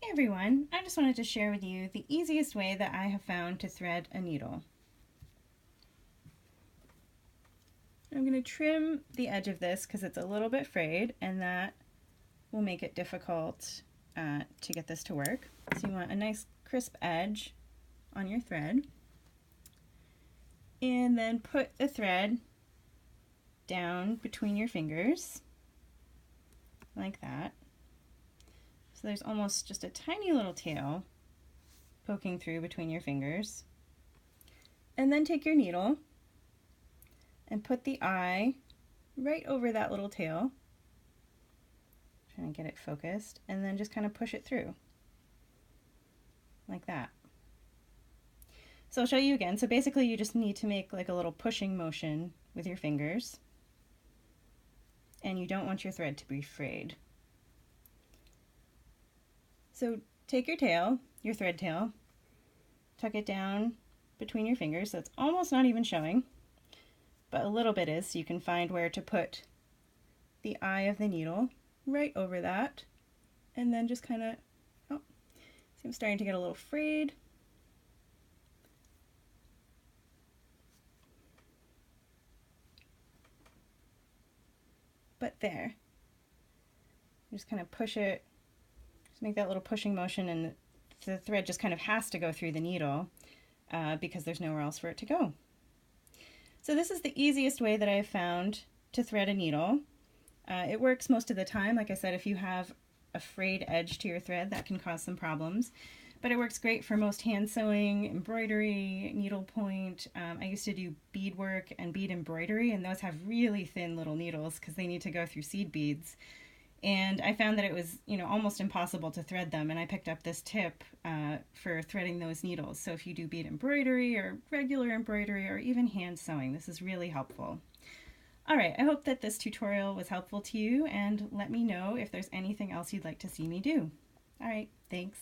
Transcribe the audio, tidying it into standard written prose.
Hey everyone, I just wanted to share with you the easiest way that I have found to thread a needle. I'm going to trim the edge of this because it's a little bit frayed and that will make it difficult to get this to work. So you want a nice crisp edge on your thread, and then put the thread down between your fingers like that. So there's almost just a tiny little tail poking through between your fingers. And then take your needle and put the eye right over that little tail. Trying to get it focused, and then just kind of push it through like that. So I'll show you again. So basically you just need to make like a little pushing motion with your fingers, and you don't want your thread to be frayed. So take your tail, your thread tail, tuck it down between your fingers so it's almost not even showing, but a little bit is, so you can find where to put the eye of the needle right over that, and then just kind of, oh, see I'm starting to get a little frayed. But there, just kind of push it, just make that little pushing motion, and the thread just kind of has to go through the needle because there's nowhere else for it to go. So this is the easiest way that I've found to thread a needle. It works most of the time. Like I said, if you have a frayed edge to your thread, that can cause some problems. But it works great for most hand sewing, embroidery, needlepoint. I used to do beadwork and bead embroidery, and those have really thin little needles because they need to go through seed beads. And I found that it was, almost impossible to thread them, and I picked up this tip for threading those needles. So if you do bead embroidery or regular embroidery or even hand sewing, this is really helpful. All right, I hope that this tutorial was helpful to you, and let me know if there's anything else you'd like to see me do. All right, thanks.